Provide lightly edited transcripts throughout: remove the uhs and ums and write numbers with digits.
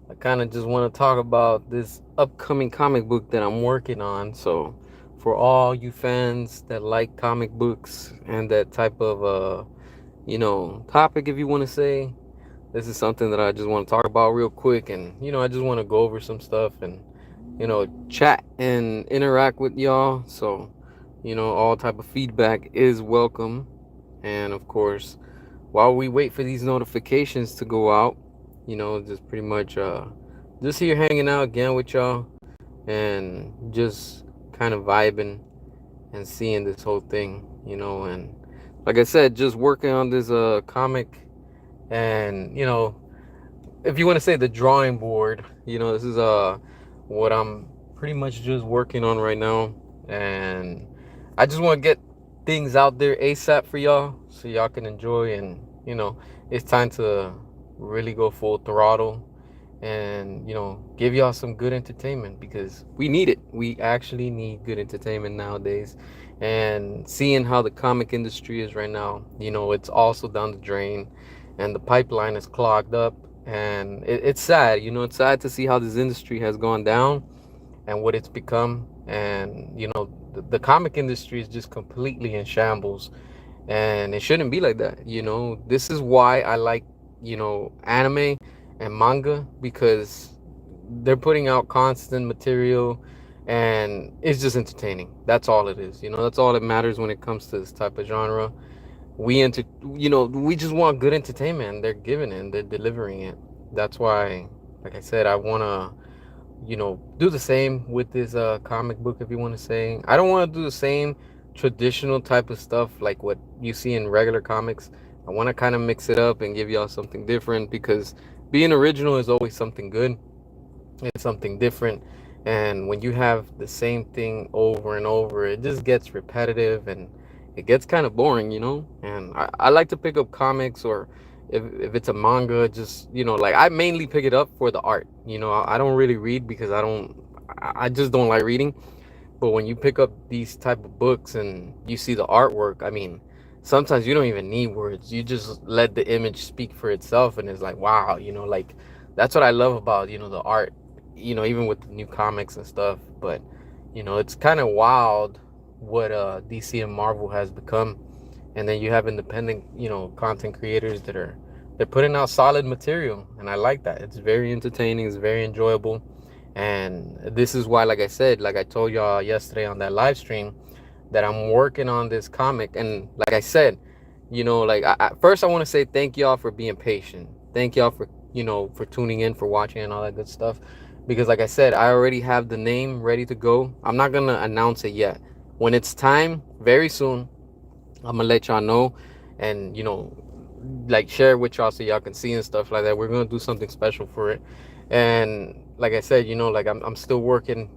I kind of just want to talk about this upcoming comic book that I'm working on. So, for all you fans that like comic books and that type of topic, if you want to say, this is something that I just want to talk about real quick, and I just want to go over some stuff and chat and interact with y'all. So, all type of feedback is welcome, and of course, while we wait for these notifications to go out, just pretty much just here hanging out again with y'all and just kind of vibing and seeing this whole thing, and like I said, just working on this comic, and if you want to say the drawing board, this is what I'm pretty much just working on right now, and I just want to get things out there ASAP for y'all so y'all can enjoy, and it's time to really go full throttle and give y'all some good entertainment because we need it. We actually need good entertainment nowadays. And seeing how the comic industry is right now, it's also down the drain and the pipeline is clogged up, and it's sad. It's sad to see how this industry has gone down and what it's become. And the comic industry is just completely in shambles, and it shouldn't be like that. This is why I like anime and manga, because they're putting out constant material and it's just entertaining. That's all it is. That's all that matters when it comes to this type of genre. We just want good entertainment, and they're giving it and they're delivering it. That's why, like I said, I want to do the same with this comic book, if you want to say. I don't want to do the same traditional type of stuff like what you see in regular comics. I want to kind of mix it up and give y'all something different, because being original is always something good. It's something different. And when you have the same thing over and over, it just gets repetitive and it gets kind of boring, And I like to pick up comics, or if it's a manga, just, like I mainly pick it up for the art. I don't really read because I just don't like reading. But when you pick up these type of books and you see the artwork, I mean, sometimes you don't even need words. You just let the image speak for itself, and it's like, wow, like that's what I love about the art. Even with the new comics and stuff. But it's kind of wild what DC and Marvel has become. And then you have independent content creators they're putting out solid material, and I like that. It's very entertaining, it's very enjoyable. And this is why, like I said, like I told y'all yesterday on that live stream, that I'm working on this comic. And like I said, like first I want to say thank y'all for being patient. Thank y'all for for tuning in, for watching, and all that good stuff. Because like I said, I already have the name ready to go. I'm not gonna announce it yet. When it's time, very soon, I'm gonna let y'all know, and like share it with y'all so y'all can see and stuff like that. We're gonna do something special for it. And like I said, like I'm still working,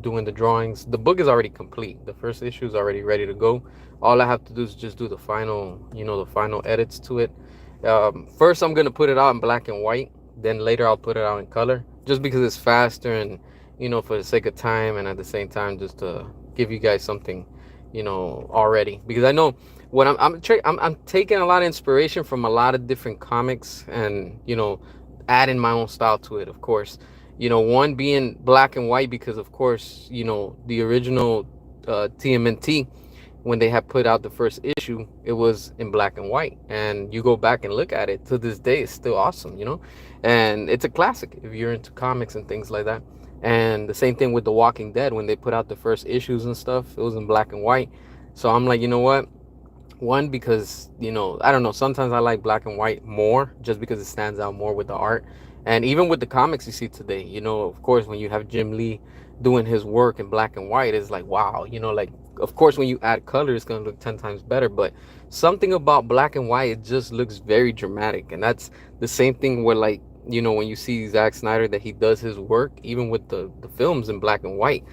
doing the drawings. The book is already complete. The first issue is already ready to go. All I have to do is just do the final, the final edits to it. First, I'm gonna put it out in black and white. Then later, I'll put it out in color, just because it's faster, and for the sake of time, and at the same time, just to give you guys something, already. Because I know what I'm taking a lot of inspiration from a lot of different comics, and adding my own style to it, of course. One being black and white, because of course, the original TMNT, when they had put out the first issue, it was in black and white. And you go back and look at it to this day, it's still awesome, And it's a classic if you're into comics and things like that. And the same thing with The Walking Dead, when they put out the first issues and stuff, it was in black and white. So I'm like, you know what? One, because I don't know, sometimes I like black and white more, just because it stands out more with the art. And even with the comics you see today, of course, when you have Jim Lee doing his work in black and white, it's like, wow, like, of course, when you add color, it's going to look 10 times better. But something about black and white, it just looks very dramatic. And that's the same thing where, like, when you see Zack Snyder, that he does his work even with the films in black and white.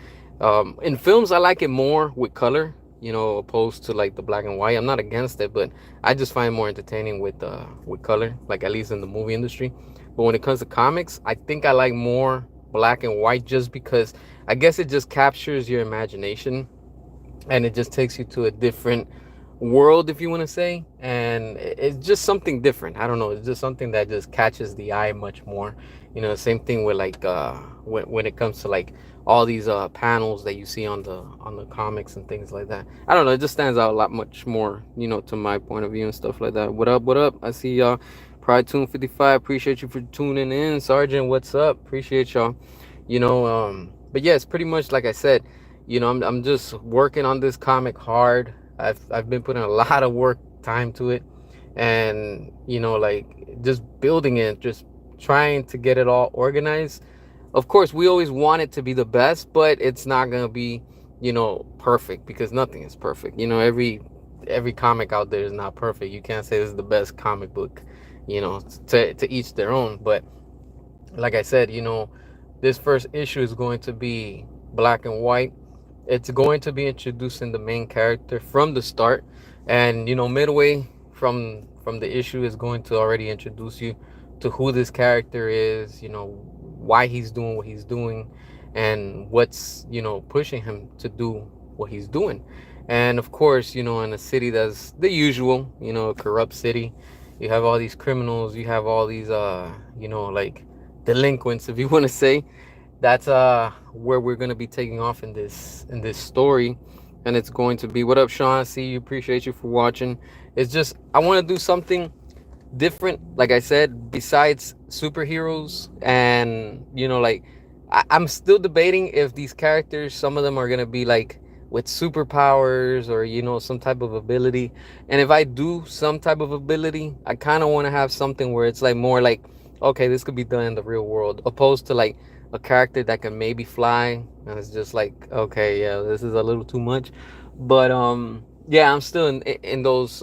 In films, I like it more with color, opposed to like the black and white. I'm not against it, but I just find it more entertaining with color, like at least in the movie industry. But when it comes to comics, I think I like more black and white, just because I guess it just captures your imagination, and it just takes you to a different world, if you want to say, and it's just something different. I don't know, it's just something that just catches the eye much more. You know, same thing with like when it comes to like all these panels that you see on the comics and things like that. I don't know, it just stands out a lot much more, you know, to my point of view and stuff like that. What up, I see y'all. Pride Tune 55, appreciate you for tuning in. Sergeant, what's up? Appreciate y'all. You know, but yeah, it's pretty much like I said, you know, I'm just working on this comic hard. I've been putting a lot of work time to it, and you know, like just building it, just trying to get it all organized. Of course, we always want it to be the best, but it's not gonna be, you know, perfect, because nothing is perfect. You know, every comic out there is not perfect. You can't say this is the best comic book, you know, to each their own. But like I said, you know, this first issue is going to be black and white. It's going to be introducing the main character from the start, and you know, midway from the issue is going to already introduce you to who this character is, you know, why he's doing what he's doing, and what's, you know, pushing him to do what he's doing. And of course, you know, in a city that's the usual, you know, a corrupt city, you have all these criminals, you have all these you know, like delinquents, if you want to say. That's where we're gonna be taking off in this story. And it's going to be, what up, Sean? I see you, appreciate you for watching. It's just, I want to do something different, like I said, besides superheroes. And you know, like I'm still debating if these characters, some of them are gonna be like with superpowers, or you know, some type of ability. And if I do some type of ability, I kind of want to have something where it's like more like, okay, this could be done in the real world, opposed to like a character that can maybe fly, and it's just like, okay, yeah, this is a little too much. But yeah, I'm still in those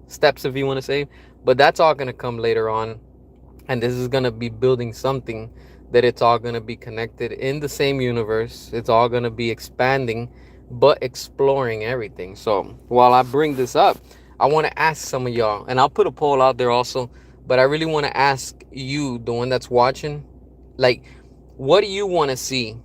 steps, if you want to say. But that's all gonna come later on, and this is gonna be building something that it's all gonna be connected in the same universe. It's all gonna be expanding, but exploring everything. So while I bring this up, I want to ask some of y'all, and I'll put a poll out there also. But I really want to ask you, the one that's watching, like, what do you want to see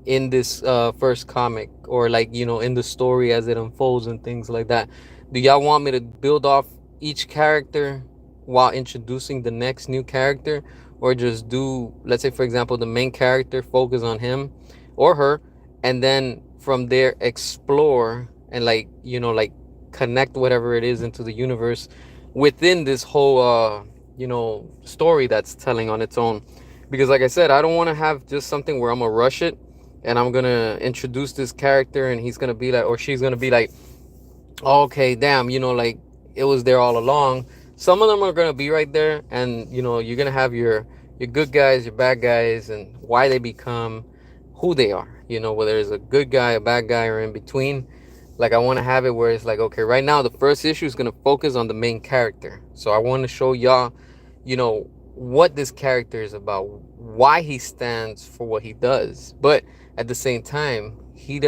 in this first comic, or like, you know, in the story as it unfolds and things like that? Do y'all want me to build off each character while introducing the next new character, or just do, let's say for example, the main character, focus on him or her, and then from there explore and, like, you know, like connect whatever it is into the universe within this whole you know, story that's telling on its own? Because like I said, I don't want to have just something where I'm gonna rush it and I'm gonna introduce this character and he's gonna be like, or she's gonna be like, okay, damn, you know, like it was there all along. Some of them are gonna be right there, and you know, you're gonna have your good guys, your bad guys, and why they become who they are. You know, whether it's a good guy, a bad guy, or in between. Like I want to have it where it's like, okay, right now the first issue is gonna focus on the main character. So I want to show y'all, you know, what this character is about, why he stands for what he does. But at the same time, he's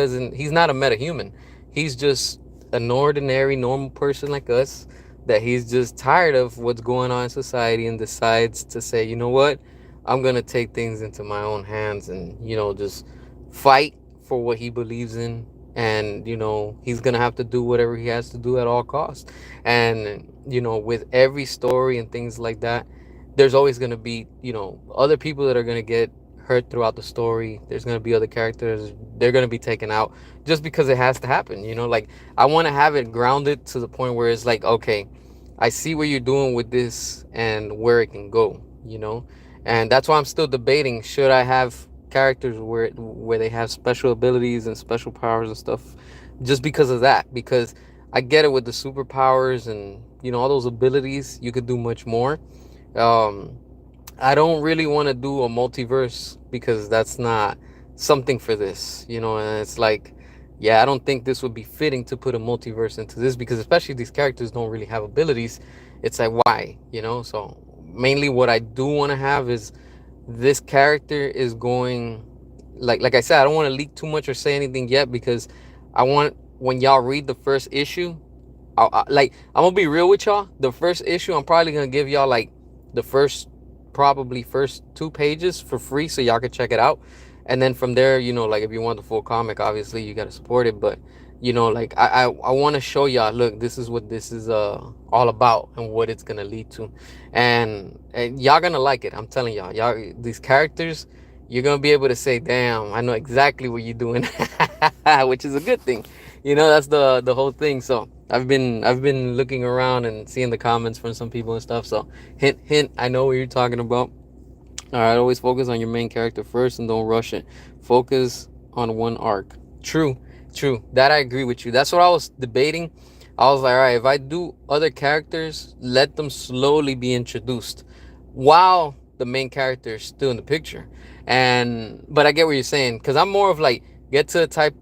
not a metahuman. He's just an ordinary, normal person like us, that he's just tired of what's going on in society and decides to say, you know what, I'm gonna take things into my own hands and, you know, just fight for what he believes in. And you know, he's gonna have to do whatever he has to do at all costs. And you know, with every story and things like that, there's always gonna be, you know, other people that are gonna get hurt throughout the story. There's gonna be other characters, they're gonna be taken out, just because it has to happen. You know, like I want to have it grounded to the point where it's like, okay, I see what you're doing with this and where it can go, you know. And that's why I'm still debating, should I have characters where they have special abilities and special powers and stuff, just because of that. Because I get it, with the superpowers and, you know, all those abilities, you could do much more. um I don't really want to do a multiverse, because that's not something for this, you know. And it's like, yeah, I don't think this would be fitting to put a multiverse into this, because especially these characters don't really have abilities. It's like, why, you know? So mainly what I do want to have is, this character is going, like I said, I don't want to leak too much or say anything yet, because I want, when y'all read the first issue, like, I'm gonna be real with y'all. The first issue, I'm probably gonna give y'all like the first 2 pages for free, so y'all can check it out. And then from there, you know, like if you want the full comic, obviously you got to support it. But You know, like I want to show y'all, look, this is what this is all about and what it's gonna lead to, and y'all gonna like it. I'm telling y'all, these characters, you're gonna be able to say, damn, I know exactly what you're doing, which is a good thing. You know, that's the whole thing. So I've been looking around and seeing the comments from some people and stuff. So hint hint, I know what you're talking about. All right, always focus on your main character first and don't rush it. Focus on one arc. True, true. That I agree with you. That's what I was debating. I was like, all right, if I do other characters, let them slowly be introduced while the main character is still in the picture. And but I get what you're saying, because I'm more of like, get to the type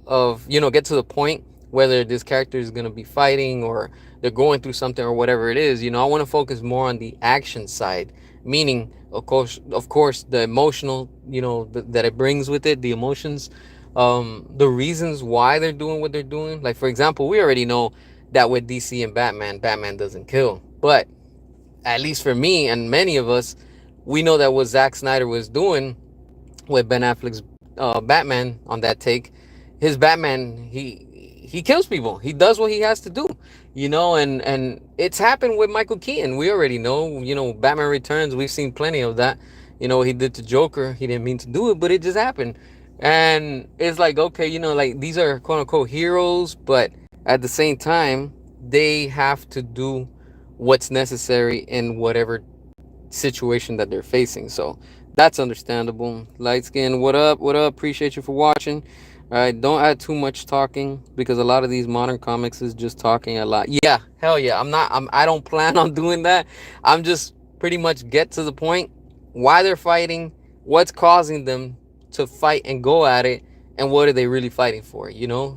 of, get to the point, whether this character is going to be fighting or they're going through something or whatever it is. I want to focus more on the action side, meaning, of course, the emotional, that it brings with it, the emotions, the reasons why they're doing what they're doing. Like, for example, we already know that with DC and Batman doesn't kill, but at least for me and many of us, we know that what Zack Snyder was doing with Ben Affleck's Batman on that take, his Batman, he kills people. He does what he has to do, and it's happened with Michael Keaton. We already know, Batman Returns. We've seen plenty of that. What he did to Joker. He didn't mean to do it, but it just happened. And it's like, okay, like, these are quote unquote heroes, but at the same time, they have to do what's necessary in whatever situation that they're facing. So that's understandable. Light skin, what up? What up? Appreciate you for watching. All right, don't add too much talking, because a lot of these modern comics is just talking a lot. Yeah, hell yeah. I don't plan on doing that. I'm just pretty much get to the point, why they're fighting, what's causing them to fight and go at it, and what are they really fighting for,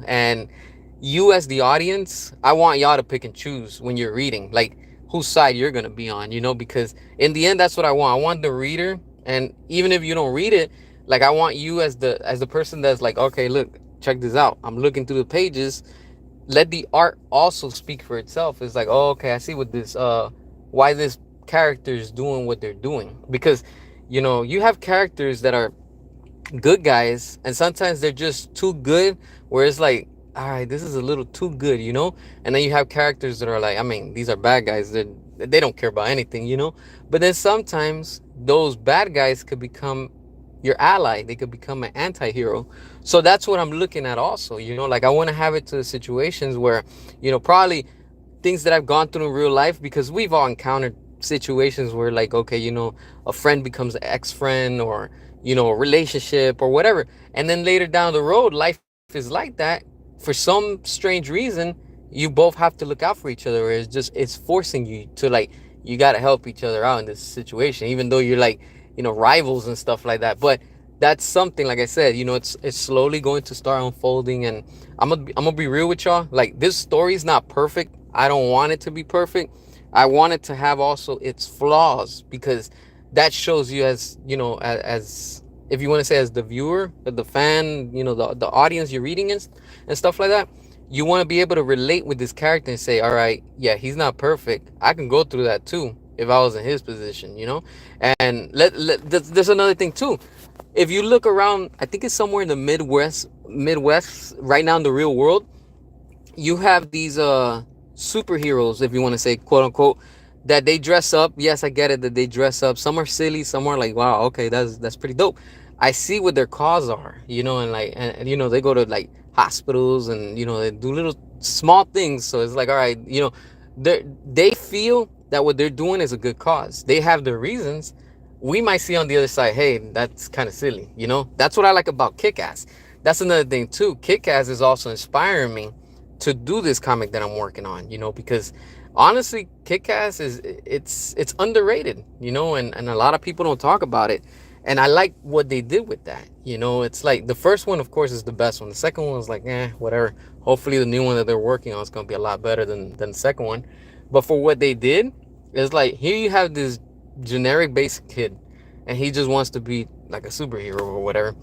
And you, as the audience, I want y'all to pick and choose when you're reading, like, whose side you're gonna be on, because in the end, that's what I want. I want the reader, and even if you don't read it, like, I want you as the person that's like, okay, look, check this out. I'm looking through the pages. Let the art also speak for itself. It's like, oh, okay, I see what this why this character is doing what they're doing, because you have characters that are good guys, and sometimes they're just too good, where it's like, all right, this is a little too good, and then you have characters that are like, I mean, these are bad guys that they don't care about anything, but then sometimes those bad guys could become your ally. They could become an anti-hero. So that's what I'm looking at also, like, I want to have it to situations where, probably things that I've gone through in real life, because we've all encountered situations where, like, okay, a friend becomes an ex-friend, or a relationship or whatever, and then later down the road, life is like that. For some strange reason, you both have to look out for each other, or it's forcing you to, like, you got to help each other out in this situation, even though you're like, rivals and stuff like that. But that's something, like I said, it's slowly going to start unfolding. And I'm gonna be real with y'all, like, this story is not perfect. I don't want it to be perfect. I want it to have also its flaws, because that shows you, as as if you want to say, as the viewer, the fan, the audience you're reading, and stuff like that, you want to be able to relate with this character and say, all right, yeah, he's not perfect. I can go through that too if I was in his position, And there's another thing too. If you look around, I think it's somewhere in the Midwest right now in the real world, you have these superheroes, if you want to say, quote unquote, that they dress up. Yes, I get it that they dress up. Some are silly, some are like, wow, okay, that's pretty dope. I see what their cause are, and like, and they go to, like, hospitals, and they do little small things. So it's like, all right, they feel that what they're doing is a good cause. They have their reasons. We might see on the other side, hey, that's kind of silly. That's what I like about Kick-Ass. That's another thing too. Kick-Ass is also inspiring me to do this comic that I'm working on, because honestly, Kick-Ass it's underrated, and a lot of people don't talk about it. And I like what they did with that. It's like, the first one, of course, is the best one. The second one was like, whatever. Hopefully the new one that they're working on is going to be a lot better than the second one. But for what they did, it's like, here you have this generic basic kid, and he just wants to be like a superhero or whatever.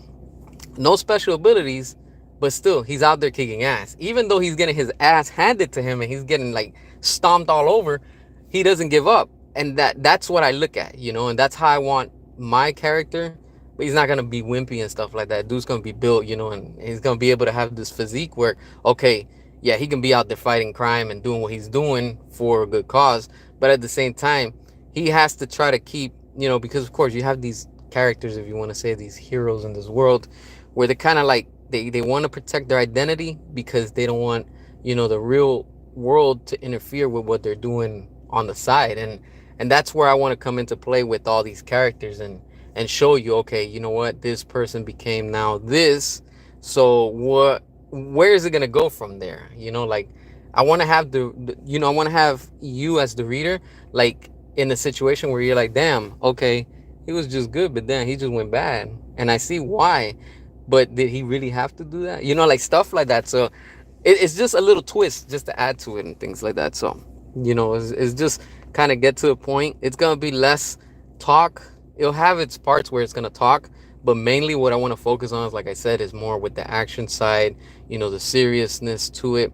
No special abilities, but still, he's out there kicking ass. Even though he's getting his ass handed to him and he's getting, like, stomped all over, he doesn't give up. And that's what I look at, and that's how I want my character but he's not gonna be wimpy and stuff like that. Dude's gonna be built, you know, and he's gonna be able to have this physique where, okay, yeah, he can be out there fighting crime and doing what he's doing for a good cause, but at the same time, he has to try to keep, you know, because of course you have these characters, if you want to say, these heroes in this world, where they're kind of like they want to protect their identity because they don't want, you know, the real world to interfere with what they're doing on the side. And that's where I want to come into play with all these characters and show you, okay, you know what, this person became now this, so what, where is it going to go from there, you know? Like, I want to have you know, I want to have you as the reader, like, in a situation where you're like, damn, okay, he was just good, but then he just went bad, and I see why, but did he really have to do that, you know, like stuff like that. So it's just a little twist just to add to it and things like that. So, you know, it's just kind of get to a point. It's gonna be less talk. It'll have its parts where it's gonna talk, but mainly what I want to focus on is, like I said, is more with the action side, you know, the seriousness to it.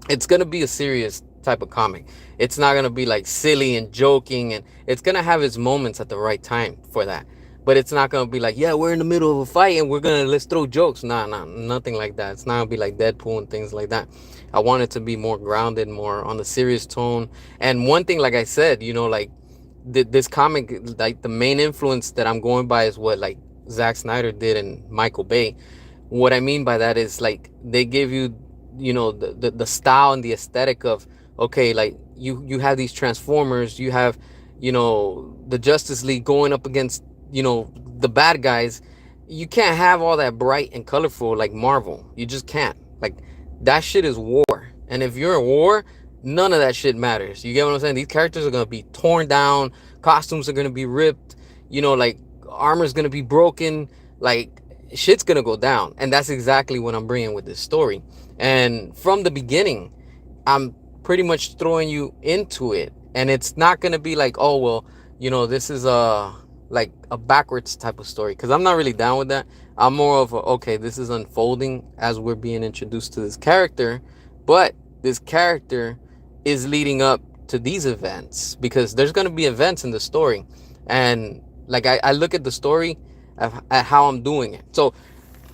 It's gonna be a serious type of comic. It's not gonna be like silly and joking, and it's gonna have its moments at the right time for that. But it's not gonna be like, yeah, we're in the middle of a fight and we're gonna, let's throw jokes. Nah, nothing like that. It's not gonna be like Deadpool and things like that. I want it to be more grounded, more on the serious tone. And one thing, like I said, you know, like this comic, like the main influence that I'm going by is what like Zack Snyder did and Michael Bay. What I mean by that is, like, they give you, you know, the style and the aesthetic of, okay, like you have these Transformers, you have, you know, the Justice League going up against, you know, the bad guys. You can't have all that bright and colorful like Marvel. You just can't. Like, that shit is war, and if you're in war, none of that shit matters. You get what I'm saying? These characters are gonna be torn down, costumes are gonna be ripped, you know, like armor's gonna be broken, like shit's gonna go down. And that's exactly what I'm bringing with this story. And from the beginning, I'm pretty much throwing you into it, and it's not gonna be like, oh well, you know, this is a like a backwards type of story, because I'm not really down with that. I'm more of a, okay, this is unfolding as we're being introduced to this character, but this character is leading up to these events, because there's going to be events in the story. And like I look at the story at how I'm doing it. So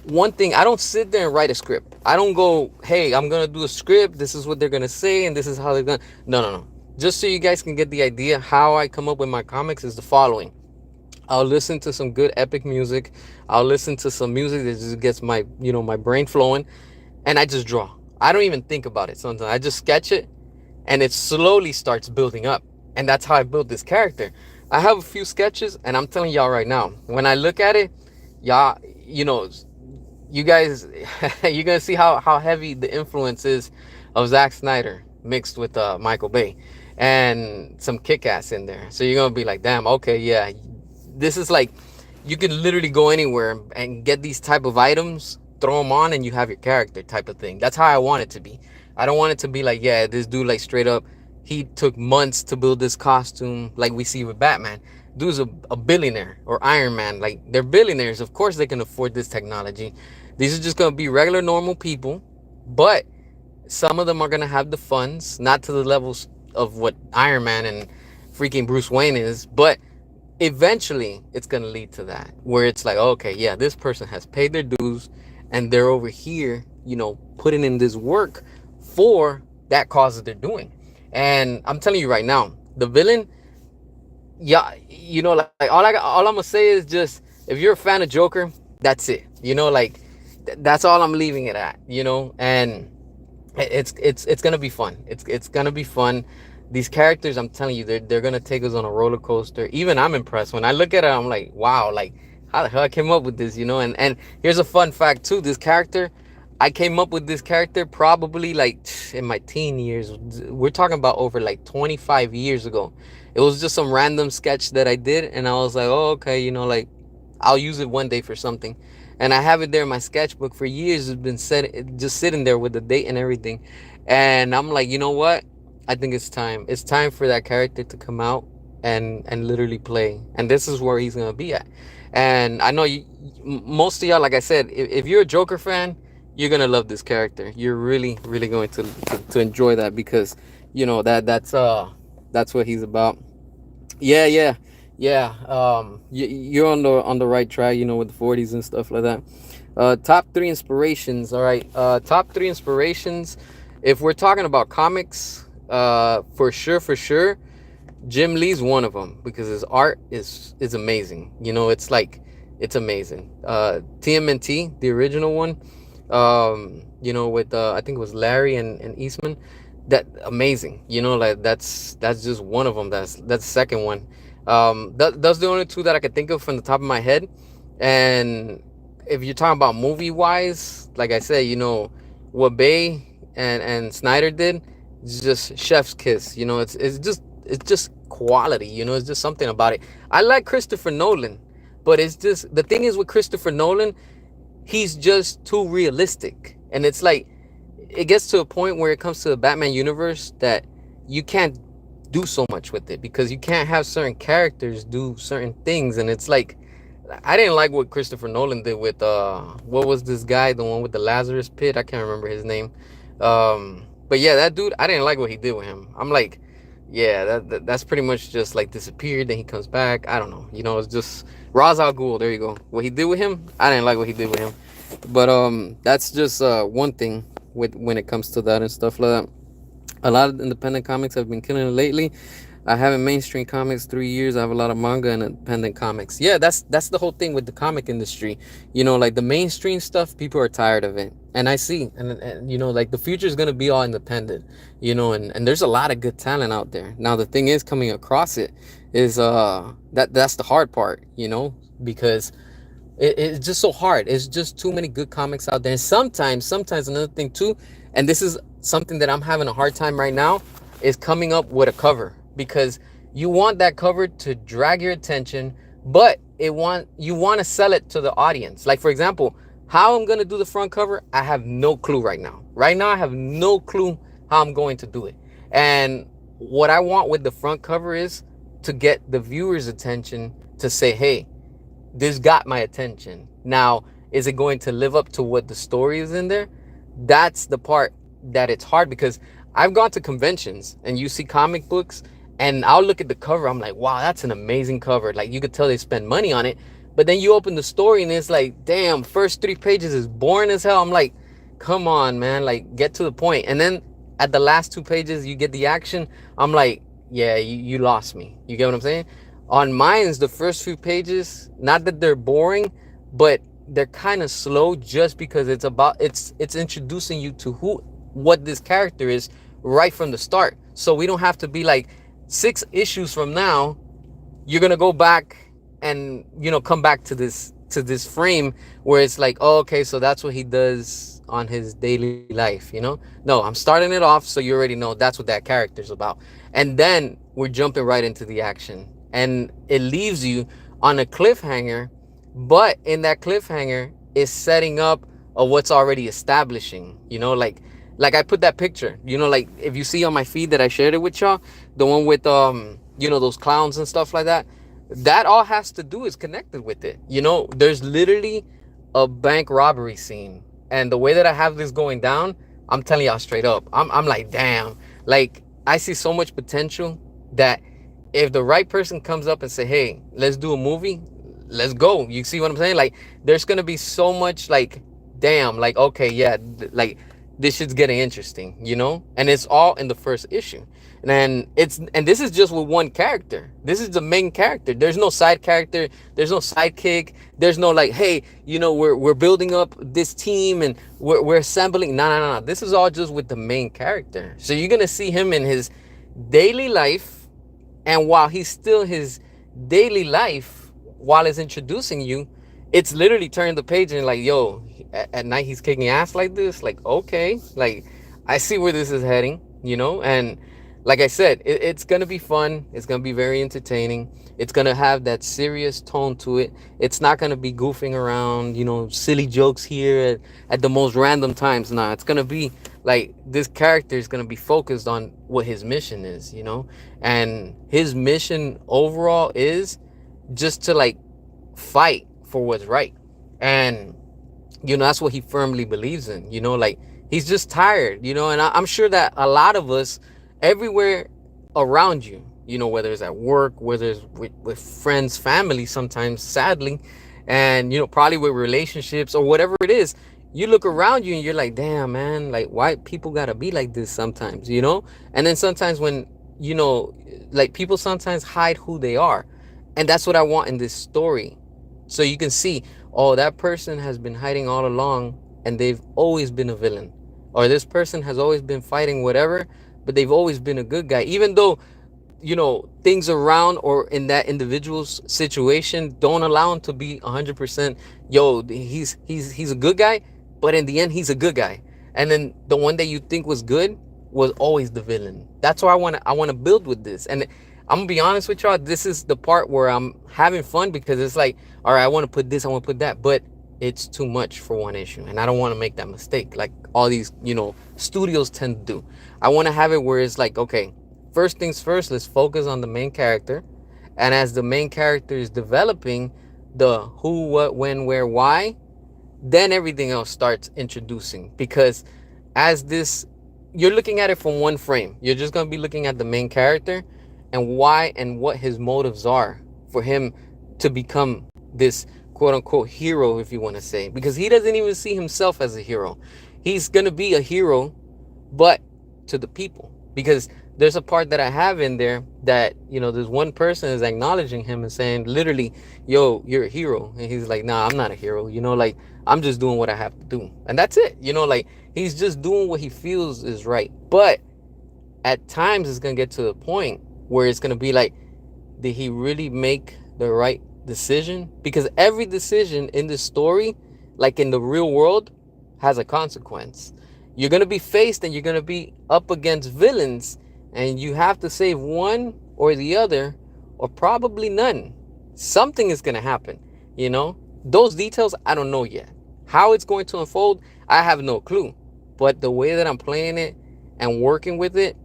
one thing, I don't sit there and write a script. I don't go, hey, I'm going to do a script, this is what they're going to say and this is how they're going to, no. Just so you guys can get the idea, how I come up with my comics is the following. I'll listen to some good epic music. I'll listen to some music that just gets my, you know, my brain flowing, and I just draw. I don't even think about it sometimes. I just sketch it, and it slowly starts building up. And that's how I built this character. I have a few sketches, and I'm telling y'all right now, when I look at it, y'all, you know, you guys, you're gonna see how heavy the influence is of Zack Snyder mixed with Michael Bay, and some kick-ass in there. So you're gonna be like, damn, okay, yeah, this is like, you can literally go anywhere and get these type of items, throw them on, and you have your character type of thing. That's how I want it to be. I don't want it to be like, yeah, this dude, like, straight up, he took months to build this costume like we see with Batman. Dude's a billionaire, or Iron Man. Like, they're billionaires, of course they can afford this technology. These are just gonna be regular normal people, but some of them are gonna have the funds, not to the levels of what Iron Man and freaking Bruce Wayne is, but eventually it's going to lead to that, where it's like, okay, yeah, this person has paid their dues and they're over here, you know, putting in this work for that cause that they're doing. And I'm telling you right now, the villain, yeah, you know, like all I'm gonna say is, just, if you're a fan of Joker, that's it, you know, like that's all I'm leaving it at, you know. And it's gonna be fun. It's gonna be fun. These characters, I'm telling you, they're gonna take us on a roller coaster. Even I'm impressed when I look at it. I'm like, wow, like, how the hell I came up with this, you know? And here's a fun fact too. This character, I came up with this character probably like in my teen years. We're talking about over like 25 years ago. It was just some random sketch that I did, and I was like, oh, okay, you know, like, I'll use it one day for something. And I have it there in my sketchbook for years. It's been set, just sitting there with the date and everything. And I'm like, you know what? I think it's time. It's time for that character to come out and literally play. And this is where he's gonna be at. And I know most of y'all, like I said, if you're a Joker fan, you're gonna love this character. You're really, really going to enjoy that, because, you know, that's what he's about. Yeah, Yeah, you're on the right track, you know, with the 40s and stuff like that. Top three inspirations. All right. Top three inspirations. If we're talking about comics, for sure, Jim Lee's one of them because his art is amazing. You know, it's amazing. TMNT, the original one, you know, with I think it was Larry and Eastman, that amazing. You know, like that's just one of them. That's the second one. That's the only two that I could think of from the top of my head. And if you're talking about movie wise, like I said, you know, what Bay and Snyder did, it's just chef's kiss. You know, it's just quality. You know, it's just something about it. I like Christopher Nolan, but it's just the thing is with Christopher Nolan, he's just too realistic, and it's like it gets to a point where it comes to the Batman universe that you can't do so much with it because you can't have certain characters do certain things, and it's like I didn't like what Christopher Nolan did with what was this guy, the one with the Lazarus pit? I can't remember his name. But yeah, that dude, I didn't like what he did with him. I'm like, yeah, that's pretty much just like disappeared, then he comes back. I don't know. You know, it's just Ra's al Ghul. There you go. What he did with him, I didn't like what he did with him. But that's just one thing with when it comes to that and stuff like that. A lot of independent comics have been killing it lately. I haven't mainstream comics 3 years. I have a lot of manga and independent comics. Yeah, that's the whole thing with the comic industry. You know, like the mainstream stuff, people are tired of it, and I see, and you know, like the future is gonna be all independent. You know, and there's a lot of good talent out there. Now the thing is, coming across it is that's the hard part. You know, because it's just so hard. It's just too many good comics out there. And sometimes another thing too, and this is something that I'm having a hard time right now, is coming up with a cover because you want that cover to drag your attention, but you want to sell it to the audience. Like for example, how I'm gonna do the front cover, I have no clue right now. Right now, I have no clue how I'm going to do it. And what I want with the front cover is to get the viewer's attention to say, hey, this got my attention. Now, is it going to live up to what the story is in there? That's the part that it's hard because I've gone to conventions and you see comic books and I'll look at the cover. I'm like, wow, that's an amazing cover. Like you could tell they spend money on it. But then you open the story and it's like, damn, first 3 pages is boring as hell. I'm like, come on, man, like get to the point. And then at the last 2 pages, you get the action. I'm like, yeah, you lost me. You get what I'm saying? On mine's the first few pages, not that they're boring, but they're kind of slow just because it's introducing you to what this character is right from the start. So we don't have to be like 6 issues from now, you're gonna go back and come back to this frame where it's like, oh, okay, so that's what he does on his daily life. No, I'm starting it off so you already know that's what that character's about, and then we're jumping right into the action, and it leaves you on a cliffhanger, but in that cliffhanger is setting up of what's already establishing, like I put that picture, like if you see on my feed that I shared it with y'all, the one with those clowns and stuff like that, that all has to do is connected with it. There's literally a bank robbery scene, and the way that I have this going down, I'm telling y'all straight up, I'm like, damn, like I see so much potential that if the right person comes up and say, hey, let's do a movie, let's go. You see what I'm saying? Like there's gonna be so much, like, damn, like, okay, yeah, like this shit's getting interesting, and it's all in the first issue. And this is just with one character. This is the main character. There's no side character, there's no sidekick, there's no like, hey, we're building up this team and we're assembling. No. This is all just with the main character. So you're gonna see him in his daily life, and while he's still his daily life, while it's introducing you, it's literally turning the page and like, yo, at night he's kicking ass like this. Like, okay, like I see where this is heading, and like I said, it's gonna be fun. It's gonna be very entertaining. It's gonna have that serious tone to it. It's not gonna be goofing around, silly jokes here at the most random times. Nah, it's gonna be like this character is gonna be focused on what his mission is, and his mission overall is just to like fight for what's right. And that's what he firmly believes in. Like he's just tired, and I'm sure that a lot of us everywhere around you, you know, whether it's at work, whether it's with friends, family, sometimes, sadly, and, you know, probably with relationships or whatever it is. You look around you and you're like, damn, man, like, why people gotta be like this sometimes, you know? And then sometimes when, you know, like, people sometimes hide who they are. And that's what I want in this story. So you can see, oh, that person has been hiding all along and they've always been a villain. Or this person has always been fighting whatever, but they've always been a good guy. Even though, you know, things around or in that individual's situation don't allow him to be 100%, yo, he's a good guy, but in the end he's a good guy. And then the one that you think was good was always the villain. That's why I want to build with this. And I'm gonna be honest with y'all, this is the part where I'm having fun, because it's like, all right, I want to put this, I want to put that, but it's too much for one issue, and I don't want to make that mistake like all these, you know, studios tend to do. I want to have it where it's like, okay, first things first, let's focus on the main character. And as the main character is developing the who, what, when, where, why, then everything else starts introducing. Because as this, you're looking at it from one frame. You're just going to be looking at the main character and why and what his motives are for him to become this quote unquote hero, if you want to say. Because he doesn't even see himself as a hero. He's going to be a hero, but to the people. Because there's a part that I have in there that, you know, there's one person is acknowledging him and saying literally, yo, you're a hero. And he's like, nah, I'm not a hero. You know, like, I'm just doing what I have to do. And that's it. You know, like, he's just doing what he feels is right. But at times it's going to get to the point where it's going to be like, did he really make the right decision? Because every decision in this story, like in the real world, has a consequence. You're going to be faced and you're going to be up against villains, and you have to save one or the other, or probably none. Something is going to happen, you know? Those details, I don't know yet. How it's going to unfold, I have no clue. But the way that I'm playing it and working with it,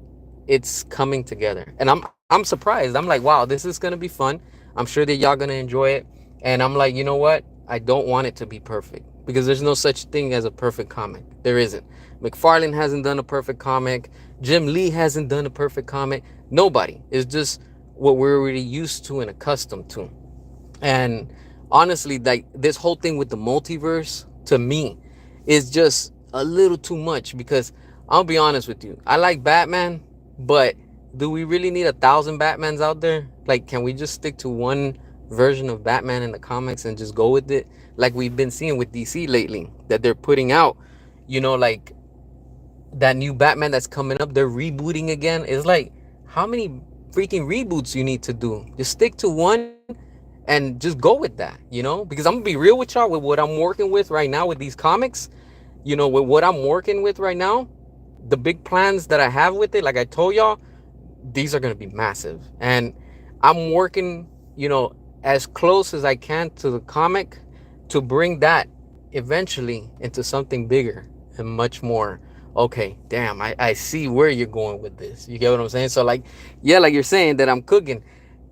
it's coming together. And I'm surprised. I'm like, wow, this is going to be fun. I'm sure that y'all going to enjoy it. And I'm like, you know what? I don't want it to be perfect, because there's no such thing as a perfect comic. There isn't. McFarlane hasn't done a perfect comic. Jim Lee hasn't done a perfect comic. Nobody. It's just what we're already used to and accustomed to. And honestly, like, this whole thing with the multiverse, to me, is just a little too much. Because I'll be honest with you, I like Batman, but do we really need 1,000 Batmans out there? Like, can we just stick to one version of Batman in the comics and just go with it, like we've been seeing with DC lately, that they're putting out, you know, like that new Batman that's coming up, they're rebooting again. It's like, how many freaking reboots you need to do? Just stick to one and just go with that, you know? Because I'm gonna be real with y'all, with what I'm working with right now with these comics, you know, with what I'm working with right now, the big plans that I have with it, like I told y'all, these are gonna be massive. And I'm working, you know, as close as I can to the comic to bring that eventually into something bigger and much more. Okay, damn, I see where you're going with this. You get what I'm saying? So, like, yeah, like you're saying that I'm cooking.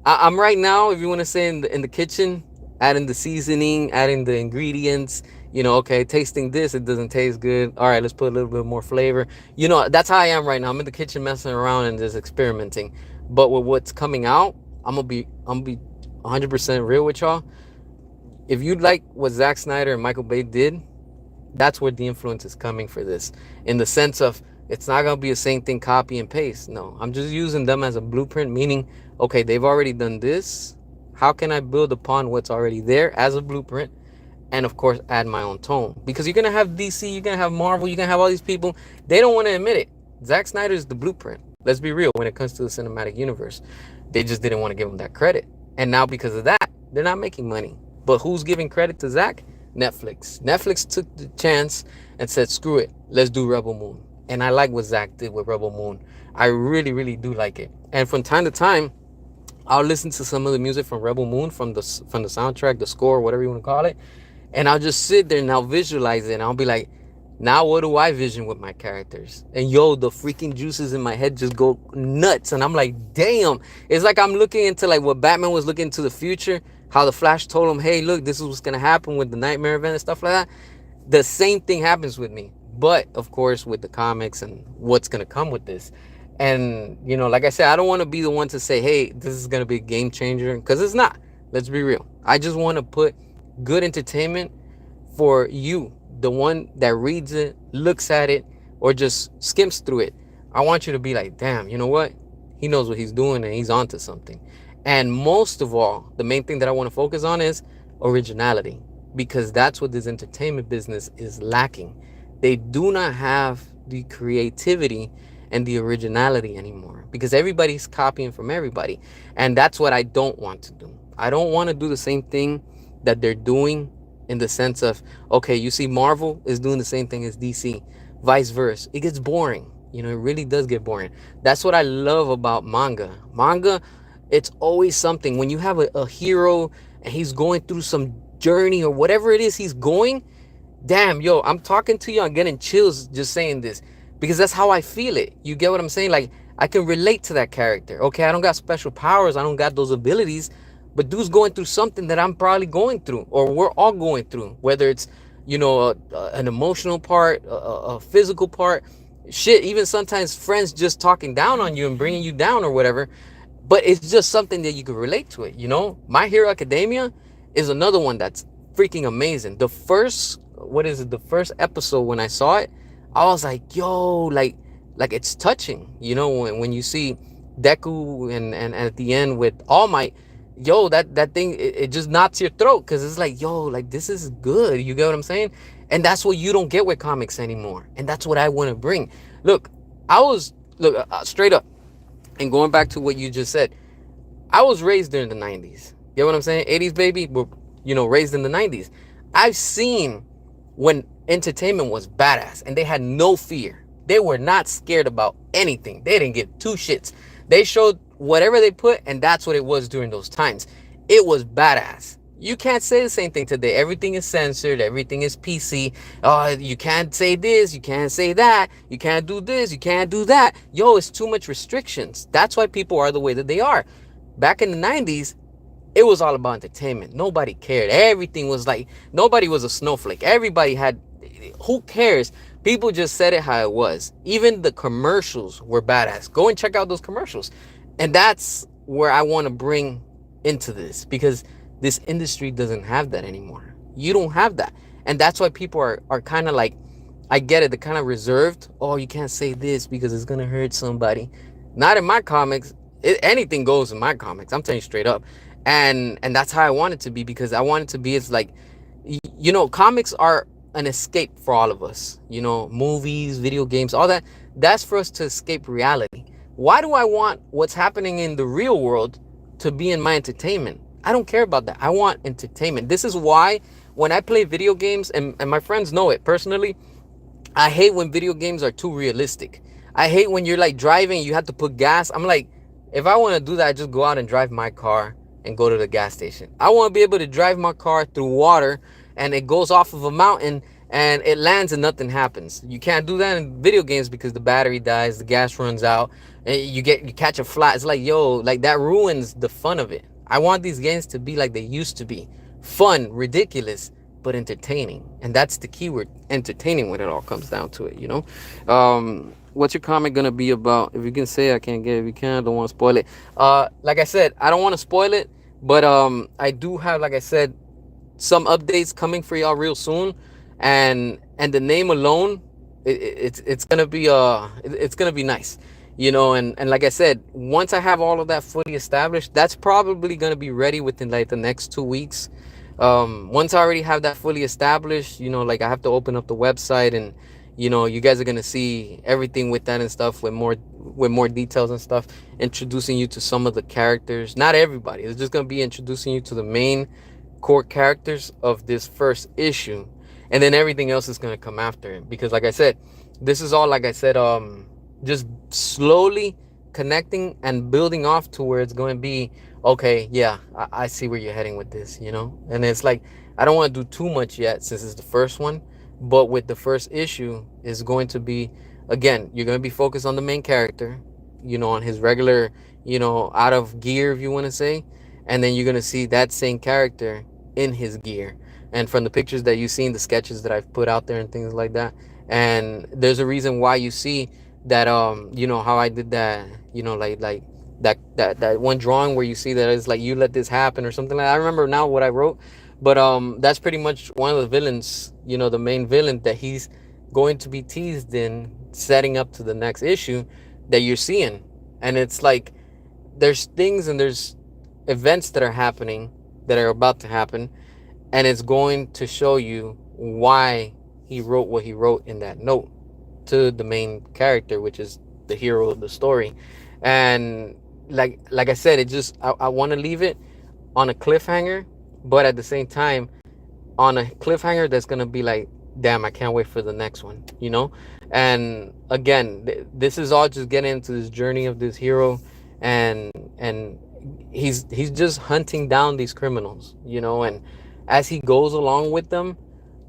I'm right now, if you want to say, in the kitchen, adding the seasoning, adding the ingredients. You know, okay, tasting this, it doesn't taste good. All right, let's put a little bit more flavor. You know, that's how I am right now. I'm in the kitchen messing around and just experimenting. But with what's coming out, I'm gonna be 100% real with y'all. If you like what Zack Snyder and Michael Bay did, that's where the influence is coming for this. In the sense of, it's not gonna be the same thing, copy and paste. No, I'm just using them as a blueprint, meaning, okay, they've already done this. How can I build upon what's already there as a blueprint? And of course, add my own tone. Because you're gonna have DC, you're gonna have Marvel, you're gonna have all these people. They don't want to admit it. Zack Snyder is the blueprint. Let's be real when it comes to the cinematic universe. They just didn't want to give him that credit. And now because of that, they're not making money. But who's giving credit to Zack? Netflix. Netflix took the chance and said, screw it, let's do Rebel Moon. And I like what Zack did with Rebel Moon. I really, really do like it. And from time to time, I'll listen to some of the music from Rebel Moon, from the soundtrack, the score, whatever you want to call it. And I'll just sit there and I'll visualize it. And I'll be like, now what do I vision with my characters? And yo, the freaking juices in my head just go nuts. And I'm like, damn. It's like I'm looking into like what Batman was looking into the future. How the Flash told him, hey, look, this is what's going to happen with the Nightmare event and stuff like that. The same thing happens with me. But, of course, with the comics and what's going to come with this. And like I said, I don't want to be the one to say, hey, this is going to be a game changer, because it's not. Let's be real. I just want to put good entertainment for you, the one that reads it, looks at it, or just skims through it. I want you to be like, damn, you know what? He knows what he's doing and he's onto something. And most of all, the main thing that I want to focus on is originality, because that's what this entertainment business is lacking. They do not have the creativity and the originality anymore, because everybody's copying from everybody. And that's what I don't want to do. I don't want to do the same thing that they're doing, in the sense of, okay, you see Marvel is doing the same thing as DC, vice versa. It gets boring. It really does get boring. That's what I love about manga. It's always something. When you have a hero and he's going through some journey or whatever it is he's going, damn, yo, I'm talking to you, I'm getting chills just saying this, because that's how I feel it. You get what I'm saying? Like, I can relate to that character. Okay, I don't got special powers, I don't got those abilities, but dude's going through something that I'm probably going through, or we're all going through, whether it's an emotional part, a physical part, shit, even sometimes friends just talking down on you and bringing you down or whatever. But it's just something that you can relate to it. My Hero Academia is another one that's freaking amazing. The first episode, when I saw it, I was like, yo, like it's touching. When you see Deku and at the end with All Might, yo, that thing, it just knocks your throat, because it's like, yo, like, this is good. You get what I'm saying? And that's what you don't get with comics anymore. And that's what I want to bring. Look, straight up, and going back to what you just said, I was raised during the 90s. You know what I'm saying? 80s baby, but raised in the 90s. I've seen when entertainment was badass and they had no fear. They were not scared about anything. They didn't give two shits. They showed whatever they put, and that's what it was during those times. It was badass. You can't say the same thing today. Everything is censored. Everything is PC. You can't say this. You can't say that. You can't do this. You can't do that. Yo, it's too much restrictions. That's why people are the way that they are. Back in the 90s, it was all about entertainment. Nobody cared. Everything was like, nobody was a snowflake. Everybody had, who cares? People just said it how it was. Even the commercials were badass. Go and check out those commercials. And that's where I want to bring into this, because this industry doesn't have that anymore. You don't have that. And that's why people are kind of like, I get it, they're kind of reserved. Oh, you can't say this because it's going to hurt somebody. Not in my comics. Anything goes in my comics. I'm telling you straight up. And that's how I want it to be, because I want it to be, it's like, comics are an escape for all of us. Movies, video games, all that. That's for us to escape reality. Why do I want what's happening in the real world to be in my entertainment? I don't care about that. I want entertainment. This is why when I play video games, and my friends know it personally, I hate when video games are too realistic. I hate when you're like driving, you have to put gas. I'm like, if I want to do that, I just go out and drive my car and go to the gas station. I want to be able to drive my car through water and it goes off of a mountain and it lands and nothing happens. You can't do that in video games because the battery dies, the gas runs out, and you catch a flat. It's like, yo, like that ruins the fun of it. I want these games to be like they used to be. Fun, ridiculous, but entertaining. And that's the keyword, entertaining, when it all comes down to it. What's your comment gonna be about? If you can say, I can't get it. If you can, I don't want to spoil it. Like I said, I don't want to spoil it, but I do have, like I said, some updates coming for y'all real soon, and the name alone, it's gonna be it's gonna be nice, and like I said, once I have all of that fully established, that's probably gonna be ready within like the next 2 weeks. Once I already have that fully established, like I have to open up the website, and you guys are gonna see everything with that and stuff, with more details and stuff, introducing you to some of the characters. Not everybody, it's just gonna be introducing you to the main core characters of this first issue, and then everything else is gonna come after it, because like I said, this is all, like I said, just slowly connecting and building off to where it's going to be, okay, yeah, I see where you're heading with this, and it's like, I don't want to do too much yet since it's the first one, but with the first issue is going to be, again, you're going to be focused on the main character, on his regular, out of gear, if you want to say, and then you're going to see that same character in his gear. And from the pictures that you've seen, the sketches that I've put out there and things like that, and there's a reason why you see that you know how I did that, you know, like that one drawing where you see that it's like you let this happen or something like that. I remember now what I wrote, but that's pretty much one of the villains, you know, the main villain that he's going to be teased in setting up to the next issue that you're seeing. And it's like there's things and there's events that are happening, that are about to happen, and it's going to show you why he wrote what he wrote in that note to the main character, which is the hero of the story. And like I said, it just I want to leave it on a cliffhanger, but at the same time on a cliffhanger that's gonna be like, damn, I can't wait for the next one, you know. And again, this is all just getting into this journey of this hero, and he's just hunting down these criminals, you know. And as he goes along with them,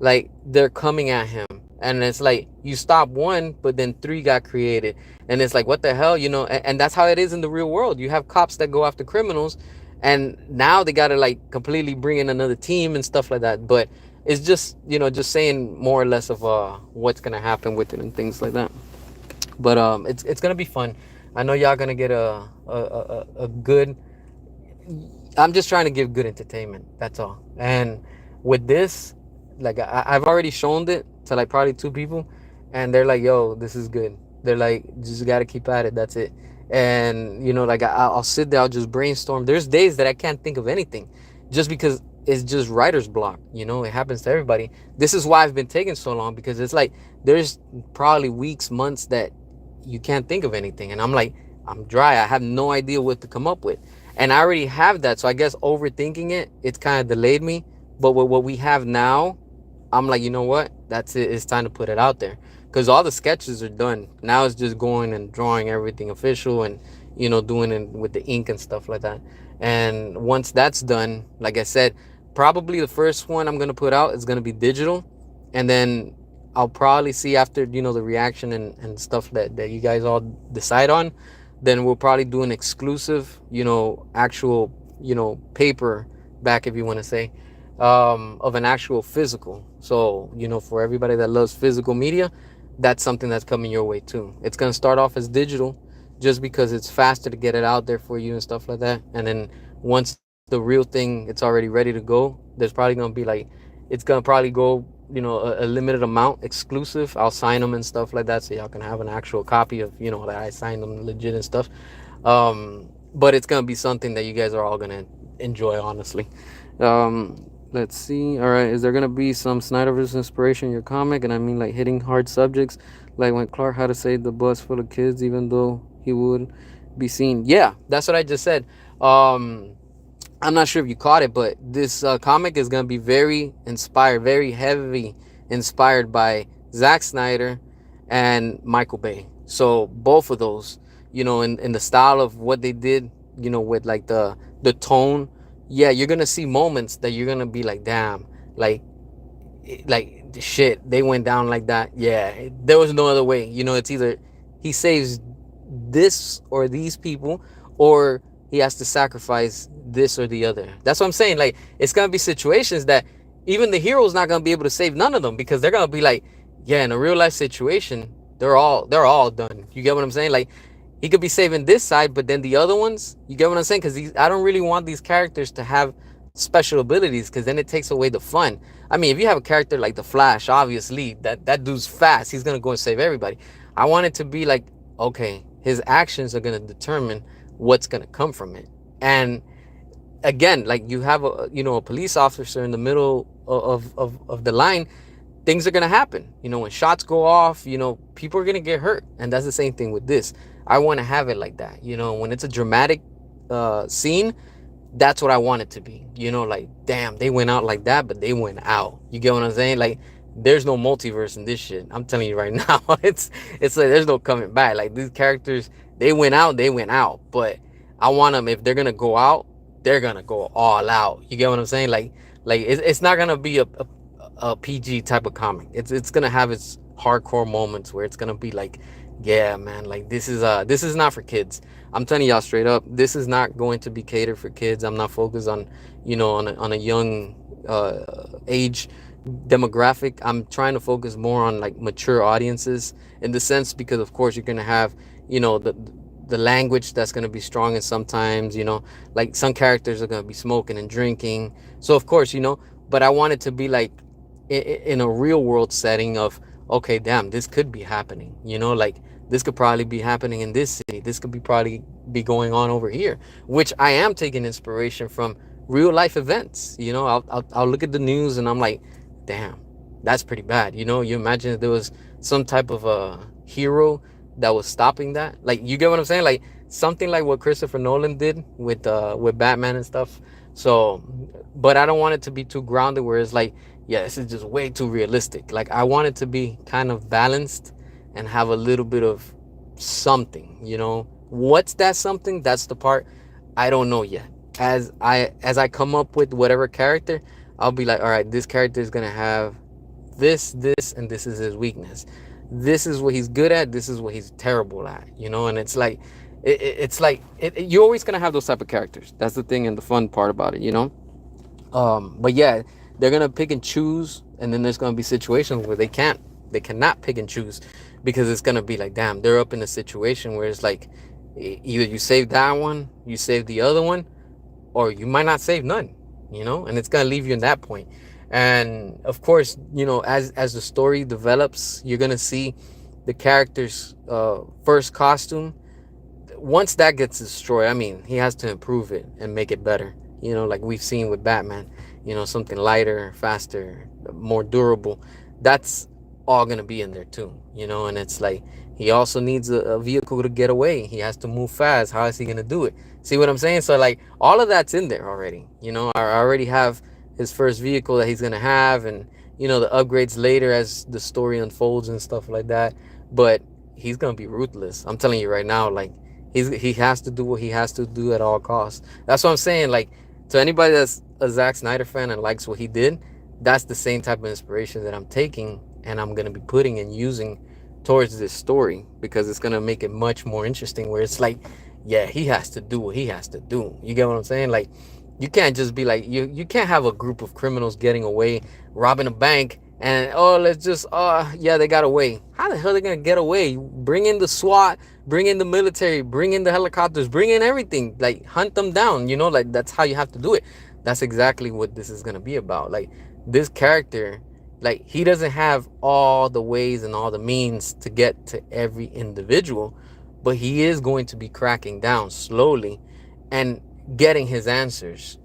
like they're coming at him, and it's like you stop one but then three got created, and it's like what the hell, you know. And that's how it is in the real world. You have cops that go after criminals, and now they gotta like completely bring in another team and stuff like that. But it's just, you know, just saying more or less of what's gonna happen with it and things like that. But it's gonna be fun. I know y'all gonna get a good. I'm just trying to give good entertainment. That's all. And with this, like I've already shown it to like probably two people, and they're like, "Yo, this is good." They're like, "Just gotta keep at it. That's it." And you know, like I'll sit there, I'll just brainstorm. There's days that I can't think of anything, just because it's just writer's block. You know, it happens to everybody. This is why I've been taking so long, because it's like there's probably weeks, months that you can't think of anything, and I'm like, I'm dry. I have no idea what to come up with, and I already have that. So I guess overthinking it, it's kind of delayed me. But with what we have now, I'm like, you know what? That's it. It's time to put it out there, because all the sketches are done. Now it's just going and drawing everything official, and you know, doing it with the ink and stuff like that. And once that's done, like I said, probably the first one I'm gonna put out is gonna be digital, and then I'll probably see after, you know, the reaction and stuff that you guys all decide on. Then we'll probably do an exclusive, you know, actual, you know, paper back, if you want to say, of an actual physical. So, you know, for everybody that loves physical media, that's something that's coming your way too. It's going to start off as digital, just because it's faster to get it out there for you and stuff like that. And then once the real thing, it's already ready to go, there's probably going to be like, it's going to probably go, you know, a limited amount exclusive. I'll sign them and stuff like that, so y'all can have an actual copy of, you know, that I signed them legit and stuff. But it's going to be something that you guys are all going to enjoy, honestly. Let's see. All right, is there gonna be some Snyderverse inspiration in your comic? And I mean, like hitting hard subjects, like when Clark had to save the bus full of kids, even though he would be seen. Yeah, that's what I just said. I'm not sure if you caught it, but this comic is gonna be very inspired, very heavy inspired by Zack Snyder and Michael Bay. So both of those, you know, in the style of what they did, you know, with like the tone. Yeah, you're gonna see moments that you're gonna be like, damn, like shit, they went down like that. Yeah, there was no other way. You know, it's either he saves this or these people, or he has to sacrifice this or the other. That's what I'm saying. Like, it's gonna be situations that even the hero's not gonna be able to save none of them, because they're gonna be like, yeah, in a real life situation, they're all done. You get what I'm saying? Like, he could be saving this side, but then the other ones, you get what I'm saying? Because I don't really want these characters to have special abilities, because then it takes away the fun. I mean, if you have a character like the Flash, obviously that dude's fast. He's gonna go and save everybody. I want it to be like, okay, his actions are gonna determine what's gonna come from it. And again, like you have a, you know, a police officer in the middle of the line, things are gonna happen. You know, when shots go off, you know, people are gonna get hurt, and that's the same thing with this. I want to have it like that. You know, when it's a dramatic scene, that's what I want it to be. You know, like, damn, they went out like that, but they went out. You get what I'm saying? Like, there's no multiverse in this shit. I'm telling you right now, it's like there's no coming back. Like, these characters, they went out, they went out. But I want them, if they're gonna go out, they're gonna go all out. You get what I'm saying? Like it's not gonna be a PG type of comic. It's gonna have its hardcore moments where it's gonna be like, yeah, man, like this is not for kids. I'm telling y'all straight up, this is not going to be catered for kids. I'm not focused on, you know, on a young age. demographic. I'm trying to focus more on like mature audiences in the sense, because of course you're gonna have, you know, the language that's gonna be strong, and sometimes, you know, like some characters are gonna be smoking and drinking. So of course, you know, but I want it to be like in a real world setting of, okay, damn, this could be happening. You know, like this could probably be happening in this city. This could be probably be going on over here, which I am taking inspiration from real life events. You know, I'll look at the news and I'm like, damn, that's pretty bad. You know, you imagine if there was some type of a hero that was stopping that. Like, you get what I'm saying? Like something like what Christopher Nolan did with Batman and stuff. So, but I don't want it to be too grounded where it's like, yeah, this is just way too realistic. Like I want it to be kind of balanced and have a little bit of something, you know. What's that something? That's the part I don't know yet. As I come up with whatever character, I'll be like, all right, this character is gonna have this, and this is his weakness. This is what he's good at. This is what he's terrible at. You know, and it's like, you're always gonna have those type of characters. That's the thing and the fun part about it. You know. But yeah, they're gonna pick and choose, and then there's gonna be situations where they cannot pick and choose, because it's gonna be like, damn, they're up in a situation where it's like, either you save that one, you save the other one, or you might not save none, you know, and it's gonna leave you in that point. And of course, you know, as the story develops, you're gonna see the character's first costume. Once that gets destroyed, I mean, he has to improve it and make it better. You know, like we've seen with Batman, you know, something lighter, faster, more durable. That's all gonna be in there too, you know. And it's like he also needs a vehicle to get away. He has to move fast. How is he gonna do it? See what I'm saying? So like all of that's in there already. You know, I already have his first vehicle that he's gonna have, and you know the upgrades later as the story unfolds and stuff like that. But he's gonna be ruthless. I'm telling you right now, like he has to do what he has to do at all costs. That's what I'm saying. Like, to anybody that's a Zack Snyder fan and likes what he did, that's the same type of inspiration that I'm taking and I'm gonna be putting and using towards this story, because it's gonna make it much more interesting. Where it's like, yeah, he has to do what he has to do. You get what I'm saying? Like, you can't just be like, you can't have a group of criminals getting away, robbing a bank, and oh, let's just, oh yeah, they got away. How the hell are they gonna get away? Bring in the SWAT, bring in the military, bring in the helicopters, bring in everything, like hunt them down, you know. Like, that's how you have to do it. That's exactly what this is gonna be about. Like, this character, like, he doesn't have all the ways and all the means to get to every individual, but he is going to be cracking down slowly and getting his answers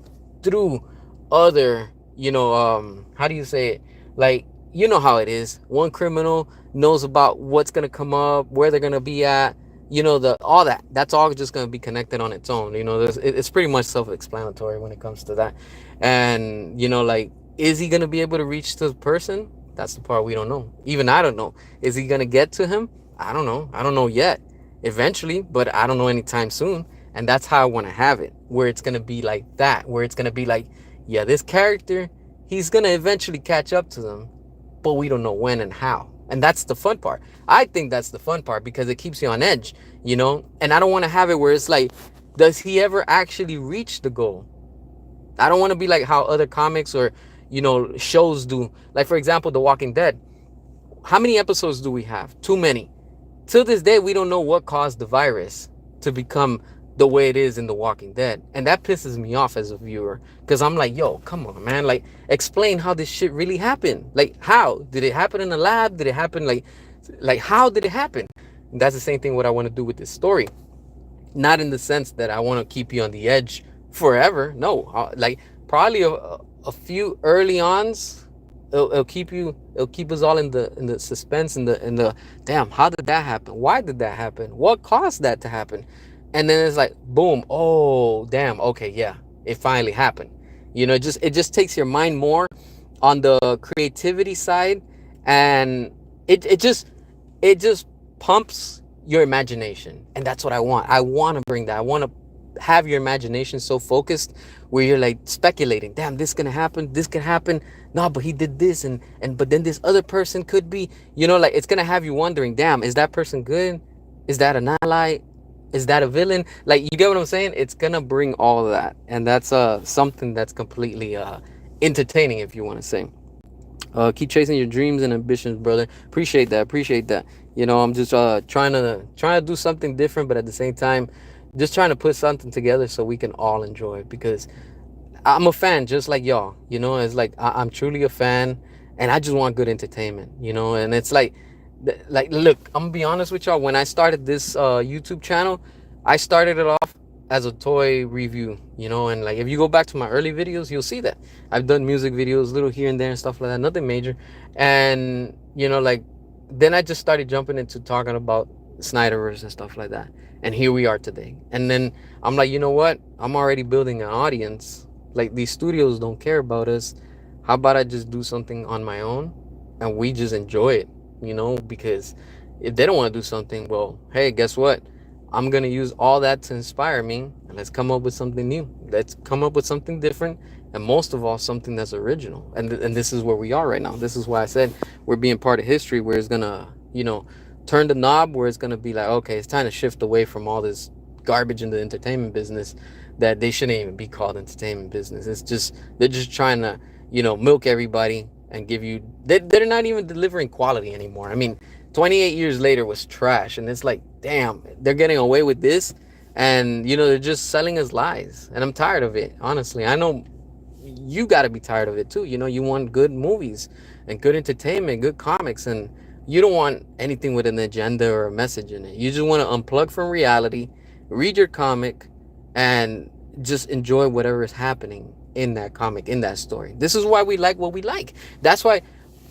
through other, you know, how do you say it? Like, you know how it is. One criminal knows about what's gonna come up, where they're gonna be at, you know, the all that. That's all just gonna be connected on its own. You know, it's pretty much self-explanatory when it comes to that. And you know, like, is he gonna be able to reach the person? That's the part we don't know. Even I don't know. Is he gonna get to him? I don't know. I don't know yet. Eventually, but I don't know anytime soon. And that's how I want to have it, where it's gonna be like that, where it's gonna be like, yeah, this character, he's gonna eventually catch up to them, but we don't know when and how. And that's the fun part. I think that's the fun part, because it keeps you on edge, you know. And I don't want to have it where it's like, does he ever actually reach the goal? I don't want to be like how other comics or, you know, shows do. Like, for example, The Walking Dead. How many episodes do we have? Too many. Till this day, we don't know what caused the virus to become the way it is in The Walking Dead. And that pisses me off as a viewer, because I'm like, yo, come on, man. Like, explain how this shit really happened. Like, how? Did it happen in a lab? Did it happen like how did it happen? And that's the same thing what I want to do with this story. Not in the sense that I want to keep you on the edge forever. No, like probably a few early ons. It'll keep us all in the suspense, in the damn, how did that happen? Why did that happen? What caused that to happen? And then it's like, boom, oh damn, okay, yeah, it finally happened. You know, it just takes your mind more on the creativity side, and it just pumps your imagination. And that's what I want to bring that. I want to have your imagination so focused where you're like speculating, damn, this gonna happen, this can happen, no, but he did this, and but then this other person could be, you know, like, it's gonna have you wondering, damn, is that person good, is that an ally, is that a villain? Like, you get what I'm saying? It's gonna bring all of that, and that's something that's completely entertaining, if you want to say. Keep chasing your dreams and ambitions, brother. Appreciate that. Appreciate that. You know, I'm just trying to do something different, but at the same time, just trying to put something together so we can all enjoy it. Because I'm a fan, just like y'all. You know, it's like I'm truly a fan, and I just want good entertainment. You know, and it's like look, I'm gonna be honest with y'all. When I started this YouTube channel, I started it off as a toy review. You know, and like if you go back to my early videos, you'll see that I've done music videos, little here and there and stuff like that, nothing major. And you know, like then I just started jumping into talking about Snyderverse and stuff like that. And here we are today. And then I'm like, you know what? I'm already building an audience. Like these studios don't care about us. How about I just do something on my own and we just enjoy it, you know? Because if they don't want to do something, well, hey, guess what? I'm going to use all that to inspire me and let's come up with something new. Let's come up with something different and most of all, something that's original. And this is where we are right now. This is why I said we're being part of history where it's going to, you know, turn the knob where it's going to be like, okay, it's time to shift away from all this garbage in the entertainment business that they shouldn't even be called entertainment business. It's just they're just trying to, you know, milk everybody and give you they're not even delivering quality anymore. I mean, 28 years later was trash and it's like, damn, they're getting away with this and you know, they're just selling us lies. And I'm tired of it, honestly. I know you got to be tired of it too. You know, you want good movies and good entertainment, good comics, and you don't want anything with an agenda or a message in it. You just want to unplug from reality, read your comic, and just enjoy whatever is happening in that comic, in that story. This is why we like what we like. That's why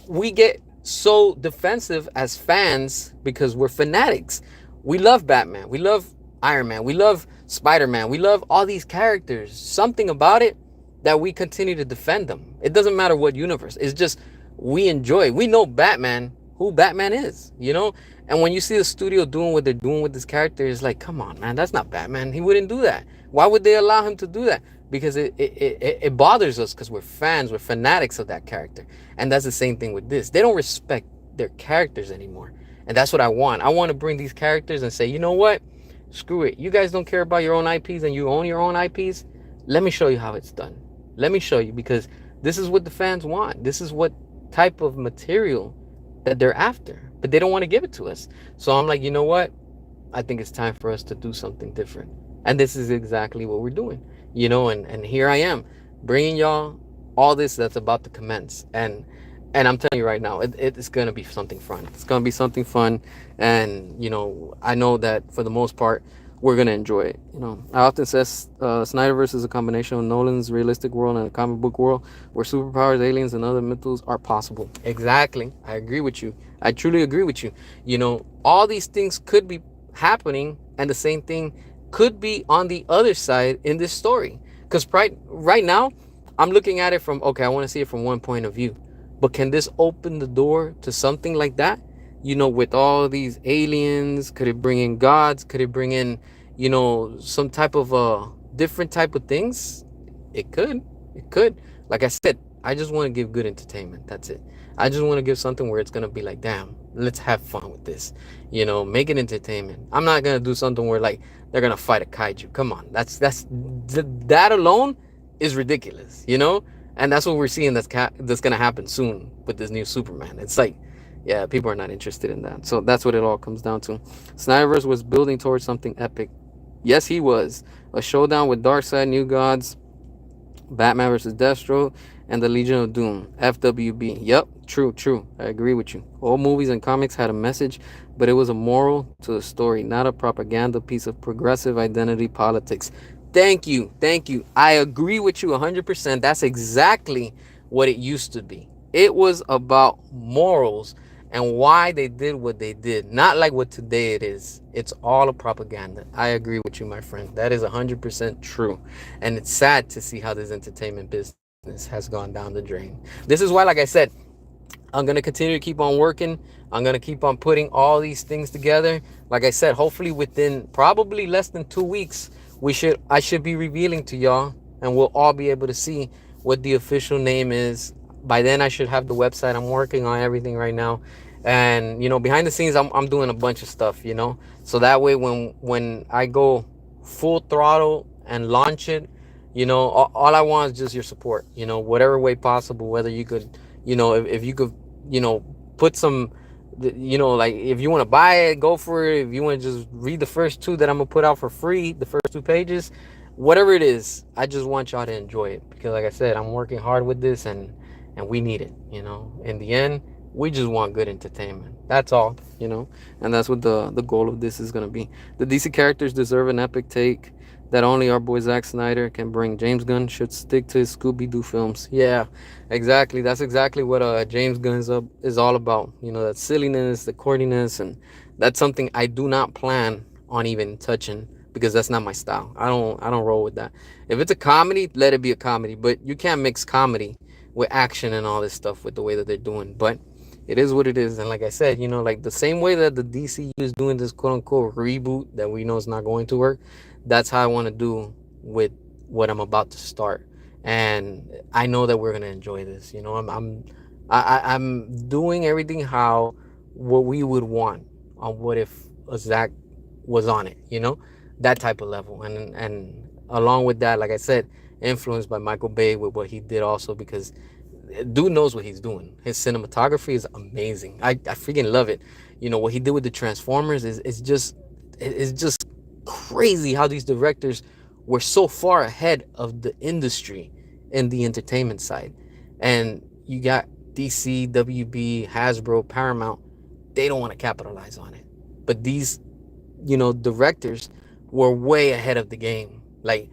we get so defensive as fans because we're fanatics. We love Batman. We love Iron Man. We love Spider-Man. We love all these characters. Something about it that we continue to defend them. It doesn't matter what universe. It's just we enjoy. We know Batman, who Batman is, you know? And when you see the studio doing what they're doing with this character, it's like, come on, man, that's not Batman. He wouldn't do that. Why would they allow him to do that? Because it bothers us because we're fans, we're fanatics of that character. And that's the same thing with this. They don't respect their characters anymore. And that's what I want. I want to bring these characters and say, you know what? Screw it. You guys don't care about your own IPs and you own your own IPs. Let me show you how it's done. Let me show you because this is what the fans want. This is what type of material that they're after, but they don't want to give it to us. So I'm like, you know what? I think it's time for us to do something different. And this is exactly what we're doing, you know, and here I am bringing y'all all this that's about to commence. And I'm telling you right now, it's going to be something fun. It's going to be something fun. And, you know, I know that for the most part, we're going to enjoy it. You know, I often says Snyderverse is a combination of Nolan's realistic world and a comic book world where superpowers, aliens, and other mythos are possible. Exactly. I agree with you. I truly agree with you. You know, all these things could be happening and the same thing could be on the other side in this story. Because right now, I'm looking at it from, okay, I want to see it from one point of view. But can this open the door to something like that? You know, with all these aliens, could it bring in gods? Could it bring in, you know, some type of different type of things? It could. It could. Like I said, I just want to give good entertainment. That's it. I just want to give something where it's going to be like, damn, let's have fun with this. You know, make it entertainment. I'm not going to do something where like they're going to fight a kaiju. Come on. That alone is ridiculous, you know? And that's what we're seeing that's going to happen soon with this new Superman. It's like, yeah, people are not interested in that. So that's what it all comes down to. Snyderverse was building towards something epic. Yes, he was. A showdown with Darkseid, New Gods, Batman versus Deathstroke, and the Legion of Doom. FWB. Yep, true. I agree with you. All movies and comics had a message, but it was a moral to the story, not a propaganda piece of progressive identity politics. Thank you. I agree with you 100%. That's exactly what it used to be. It was about morals and why they did what they did. Not like what today it is. It's all a propaganda. I agree with you, my friend. That is 100% true. And it's sad to see how this entertainment business has gone down the drain. This is why, like I said, I'm going to continue to keep on working. I'm going to keep on putting all these things together. Like I said, hopefully within probably less than 2 weeks, I should be revealing to y'all and we'll all be able to see what the official name is. By then I should have the website. I'm working on everything right now. And, you know, behind the scenes, I'm doing a bunch of stuff, you know, so that way when I go full throttle and launch it, you know, all I want is just your support, you know, whatever way possible, whether you could, If you could, put some, like if you want to buy it, go for it. If you want to just read the first two that I'm gonna put out for free, the first 2 pages, whatever it is, I just want y'all to enjoy it because, like I said, I'm working hard with this, and we need it. In the end, we just want good entertainment. That's all. And that's what the goal of this is gonna be. The DC characters deserve an epic take that only our boy Zack Snyder can bring. James Gunn should stick to his Scooby-Doo films. Yeah, exactly. That's exactly what James Gunn is all about. That silliness, the corniness, and that's something I do not plan on even touching because that's not my style. I don't roll with that. If it's a comedy, let it be a comedy. But you can't mix comedy with action and all this stuff with the way that they're doing. But it is what it is. And like I said, like the same way that the DCU is doing this quote unquote reboot that we know is not going to work, that's how I want to do with what I'm about to start. And I know that we're gonna enjoy this. I'm doing everything how what we would want on what if a Zach was on it, that type of level. And along with that, like I said, influenced by Michael Bay with what he did also because dude knows what he's doing. His cinematography is amazing. I freaking love it. What he did with the Transformers is just crazy how these directors were so far ahead of the industry in the entertainment side. And you got DC, WB, Hasbro, Paramount, they don't want to capitalize on it. But these, directors were way ahead of the game. Like,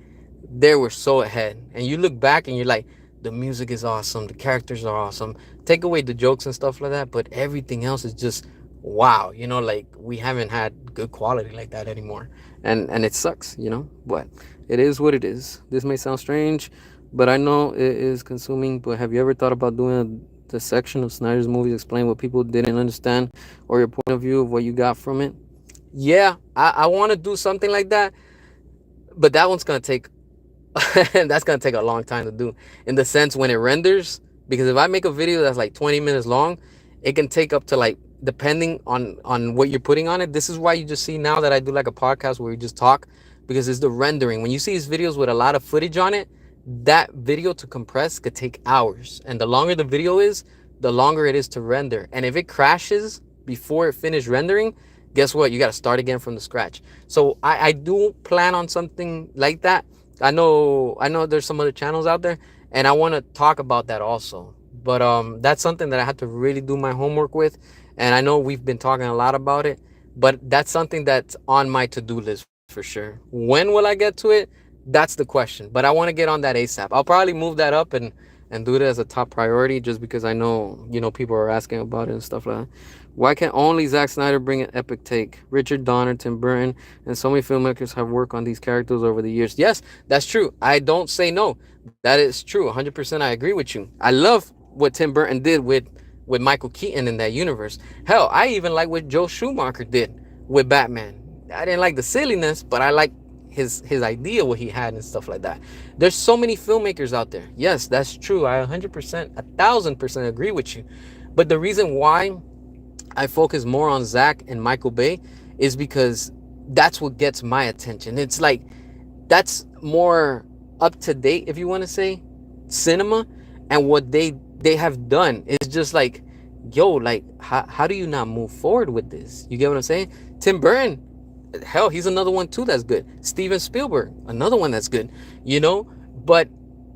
they were so ahead. And you look back and you're like, the music is awesome, the characters are awesome. Take away the jokes and stuff like that, but everything else is just wow. Like we haven't had good quality like that anymore. And it sucks, but it is what it is. This may sound strange, but I know it is consuming. But have you ever thought about doing the section of Snyder's movies explain what people didn't understand or your point of view of what you got from it? Yeah, I want to do something like that, but that one's gonna take that's gonna take a long time to do in the sense when it renders, because if I make a video that's like 20 minutes long, it can take up to, like, depending on what you're putting on it. This is why you just see now that I do like a podcast where we just talk, because it's the rendering. When you see these videos with a lot of footage on it, that video to compress could take hours, and the longer the video is, the longer it is to render. And if it crashes before it finished rendering, guess what? You got to start again from the scratch. So I do plan on something like that. I know there's some other channels out there, and I want to talk about that also. But that's something that I have to really do my homework with, and I know we've been talking a lot about it, but that's something that's on my to-do list for sure. When will I get to it? That's the question. But I want to get on that ASAP. I'll probably move that up and do it as a top priority just because I know, people are asking about it and stuff like that. Why can't only Zack Snyder bring an epic take? Richard Donner, Tim Burton, and so many filmmakers have worked on these characters over the years. Yes, that's true. I don't say no. That is true. 100% I agree with you. I love what Tim Burton did with Michael Keaton in that universe. Hell, I even like what Joe Schumacher did with Batman. I didn't like the silliness, but I like his idea, what he had and stuff like that. There's so many filmmakers out there. Yes, that's true. I 100%, 1,000% agree with you. But the reason why I focus more on Zack and Michael Bay is because that's what gets my attention. It's like that's more up to date, if you want to say, cinema, and what they have done is just like, yo, like how do you not move forward with this? You get what I'm saying? Tim Burton, hell, he's another one too that's good. Steven Spielberg, another one that's good, but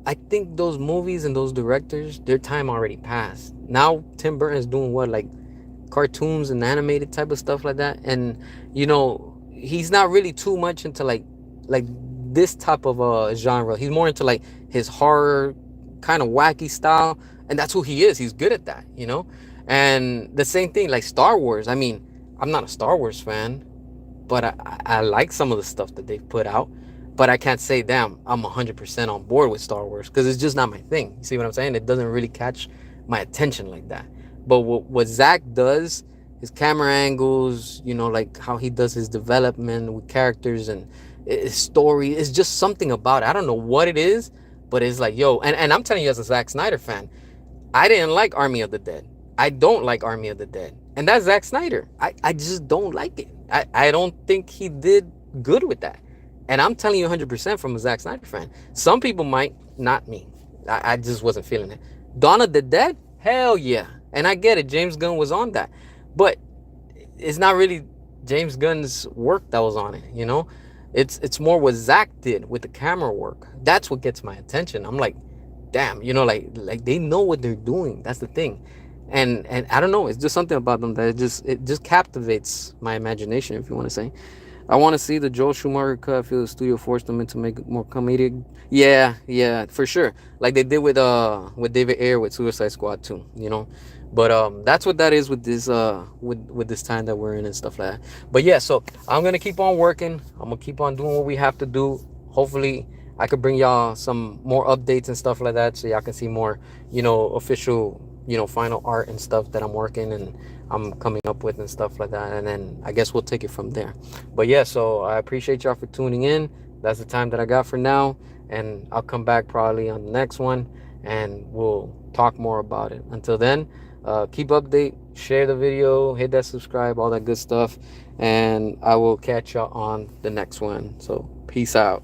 I think those movies and those directors, their time already passed. Now Tim Burton is doing what, like cartoons and animated type of stuff like that, and he's not really too much into like this type of genre. He's more into like his horror kind of wacky style, and that's who he is. He's good at that, and the same thing like Star Wars. I mean, I'm not a Star Wars fan, but I like some of the stuff that they've put out, but I can't say, damn, I'm 100% on board with Star Wars, because it's just not my thing. You see what I'm saying? It doesn't really catch my attention like that. But what Zack does, his camera angles, like how he does his development with characters and his story, is just something about it. I don't know what it is, but it's like, yo, and I'm telling you as a Zack Snyder fan, I didn't like Army of the Dead. I don't like Army of the Dead. And that's Zack Snyder. I just don't like it. I don't think he did good with that. And I'm telling you 100% from a Zack Snyder fan. Some people might, not me. I just wasn't feeling it. Dawn of the Dead, Hell yeah. And I get it. James Gunn was on that. But it's not really James Gunn's work that was on it, you know? It's more what Zach did with the camera work. That's what gets my attention. I'm like, damn, you know, like they know what they're doing. That's the thing. And I don't know, it's just something about them that it just captivates my imagination, if you want to say. I want to see the Joel Schumacher cut. I feel the studio forced them into make more comedic. Yeah, yeah, for sure. Like they did with David Ayer with Suicide Squad too. You know, but that's what that is with this with this time that we're in and stuff like that. But yeah, so I'm gonna keep on working. I'm gonna keep on doing what we have to do. Hopefully, I could bring y'all some more updates and stuff like that, so y'all can see more, official, final art and stuff that I'm working and I'm coming up with and stuff like that. And then I guess we'll take it from there. But yeah, so I appreciate y'all for tuning in. That's the time that I got for now. And I'll come back probably on the next one and we'll talk more about it. Until then, keep update, share the video, hit that subscribe, all that good stuff. And I will catch y'all on the next one. So peace out.